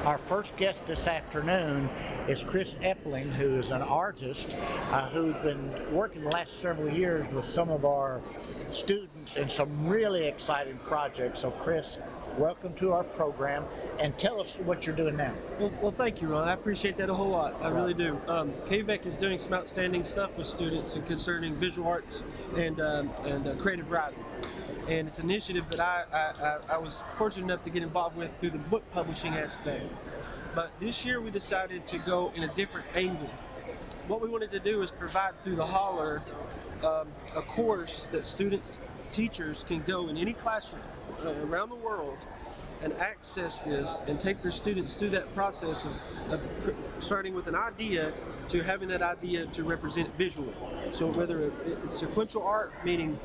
Our first guest this afternoon is Chris Epling, who is an artist who's been working the last several years with some of our students in some really exciting projects. So Chris, welcome to our program, and tell us what you're doing now. Well, thank you, Ron. I appreciate that a whole lot. I really do. KVEC is doing some outstanding stuff with students concerning visual arts and creative writing. And it's an initiative that I was fortunate enough to get involved with through the book publishing aspect. But this year we decided to go in a different angle. What we wanted to do is provide through the Holler a course that students, teachers can go in any classroom around the world and access this and take their students through that process of starting with an idea to having that idea to represent visually. So whether it's sequential art, meaning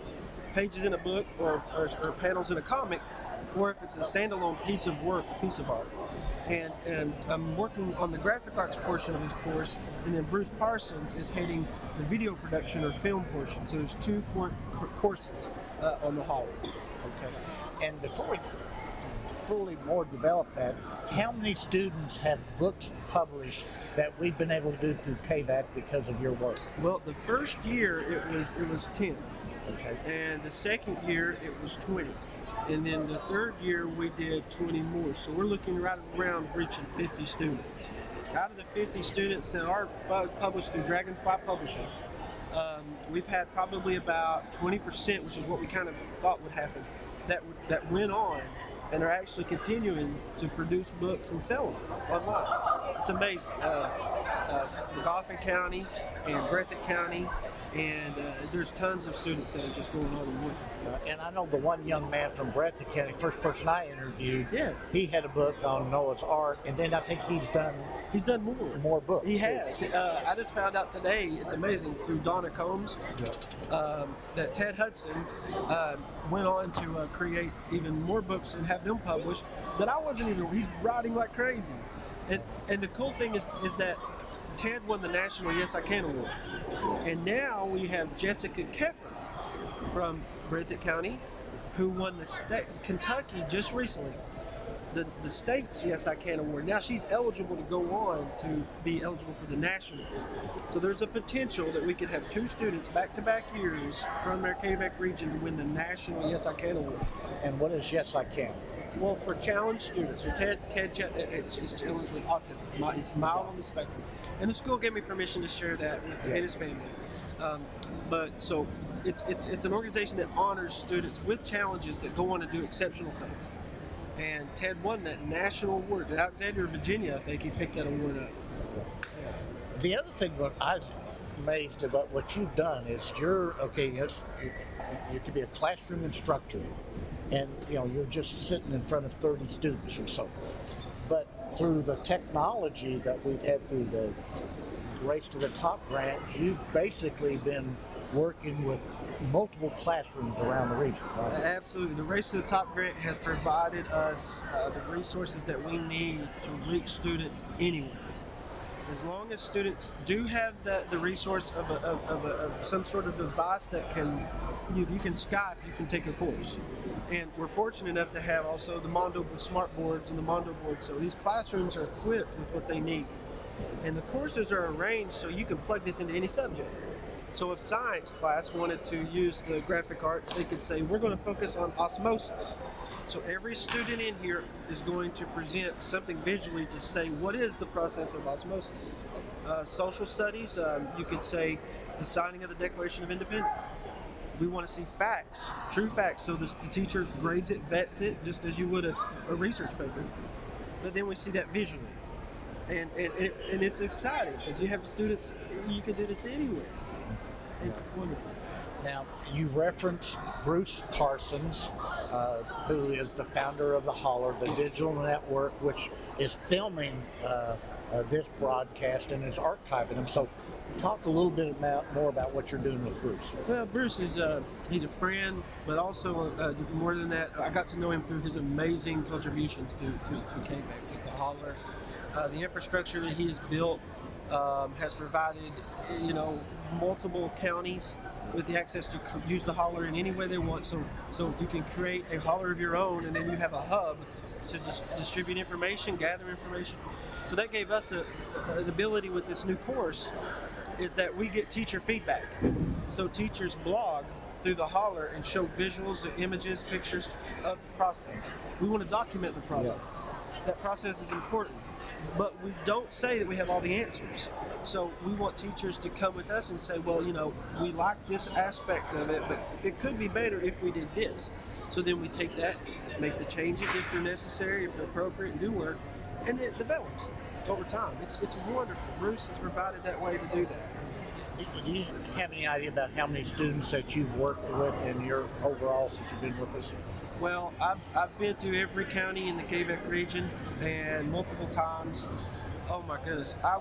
pages in a book or panels in a comic, or if it's a standalone piece of work, a piece of art. And I'm working on the graphic arts portion of this course, and then Bruce Parsons is heading the video production or film portion. So there's two courses on the Holler. Okay. And before we fully more develop that, how many students have books published that we've been able to do through KVEC because of your work? Well, the first year it was 10. Okay. And the second year it was 20. And then the third year we did 20 more. So we're looking right around reaching 50 students. Out of the 50 students that are published through Dragonfly Publishing, we've had probably about 20%, which is what we kind of thought would happen, that went on and are actually continuing to produce books and sell them online. It's amazing. Godfrey County and Breathitt County, and there's tons of students that are just going on and working. And I know the one young man from Breathitt County, first person I interviewed, he had a book on Noah's Ark, and then I think he's done more books. He has. I just found out today, it's amazing, through Donna Combs, that Ted Hudson went on to create even more books and have them published that I wasn't even, he's writing like crazy. And the cool thing is that Ted won the National Yes I Can Award. And now we have Jessica Keffer from Breathitt County, who won the state, Kentucky just recently, the state's Yes I Can Award. Now she's eligible to go on to be eligible for the national. So there's a potential that we could have two students back-to-back years from their KVEC region to win the national Yes I Can Award. And what is Yes I Can? Well, for challenged students, so Ted is challenged with autism. He's mild on the spectrum. And the school gave me permission to share that with him and his family. But so it's an organization that honors students with challenges that go on to do exceptional things. And Ted won that national award. In Alexandria, Virginia, I think he picked that award up. The other thing that I'm amazed about what you've done is you could be a classroom instructor, and you're just sitting in front of 30 students or so. But through the technology that we've had through the Race to the Top grant, you've basically been working with multiple classrooms around the region, right? Absolutely. The Race to the Top grant has provided us the resources that we need to reach students anywhere. As long as students do have the resource of some sort of device that can, if you can Skype, you can take a course. And we're fortunate enough to have also the Mondo smart boards and the Mondo boards. So these classrooms are equipped with what they need. And the courses are arranged so you can plug this into any subject. So if science class wanted to use the graphic arts, they could say, we're going to focus on osmosis. So every student in here is going to present something visually to say, what is the process of osmosis? Social studies, you could say the signing of the Declaration of Independence. We want to see facts, true facts, so the teacher grades it, vets it, just as you would a research paper. But then we see that visually. And it's exciting because you have students, you can do this anywhere. And it's wonderful. Now, you referenced Bruce Parsons, who is the founder of the Holler, the digital network, which is filming this broadcast and is archiving them. So talk a little bit more about what you're doing with Bruce. Well, Bruce is he's a friend, but also more than that, I got to know him through his amazing contributions to KVEC with the Holler. The infrastructure that he has built has provided, multiple counties with the access to use the Holler in any way they want. So you can create a Holler of your own, and then you have a hub distribute information, gather information. So that gave us an ability with this new course, is that we get teacher feedback. So teachers blog through the holler and show visuals, images, pictures of the process. We want to document the process. That process is important, but we don't say that we have all the answers. So we want teachers to come with us and say, well, we like this aspect of it, but it could be better if we did this. So then we take that, make the changes if they're necessary, if they're appropriate, and do work, and it develops over time. It's wonderful. Bruce has provided that way to do that. Do you have any idea about how many students that you've worked with in your overall since you've been with us? Well, I've been to every county in the Quebec region, and multiple times. Oh my goodness, I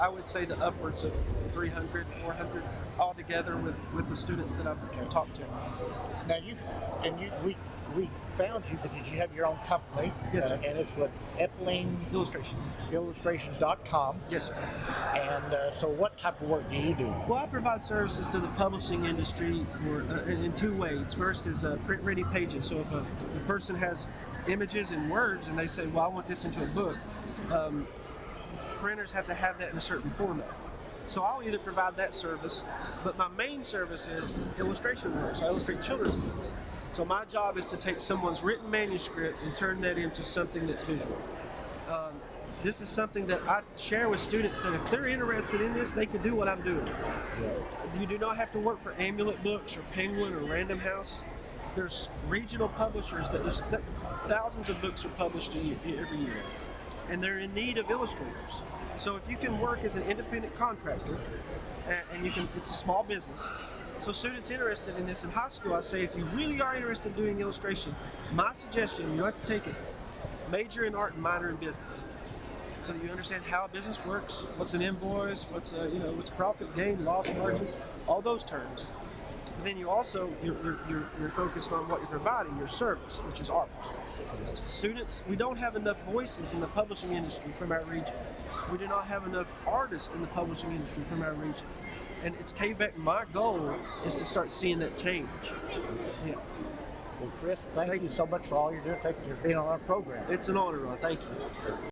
would say the upwards of 300, 400 altogether with the students that I've talked to. Now we found you because you have your own company. Yes, sir. And it's what, Epling illustrations.com. Yes, sir. And so what type of work do you do? Well, I provide services to the publishing industry in two ways. First is print-ready pages. So if a person has images and words and they say, well, I want this into a book, printers have to have that in a certain format. So I'll either provide that service, but my main service is illustration works. I illustrate children's books. So my job is to take someone's written manuscript and turn that into something that's visual. This is something that I share with students, that if they're interested in this, they can do what I'm doing. You do not have to work for Amulet Books or Penguin or Random House. There's regional publishers that thousands of books are published every year, and they're in need of illustrators. So if you can work as an independent contractor, and it's a small business. So students interested in this in high school, I say, if you really are interested in doing illustration, my suggestion, you don't have to take it, major in art and minor in business. So that you understand how a business works, what's an invoice, what's profit, gain, loss, margins, all those terms. But then you also, you're focused on what you're providing, your service, which is art. Students, we don't have enough voices in the publishing industry from our region. We do not have enough artists in the publishing industry from our region. And it's Quebec, my goal is to start seeing that change. Yeah. Well, Chris, thank you so much for all you're doing. Thank you for being on our program. It's an honor, Ron. Thank you.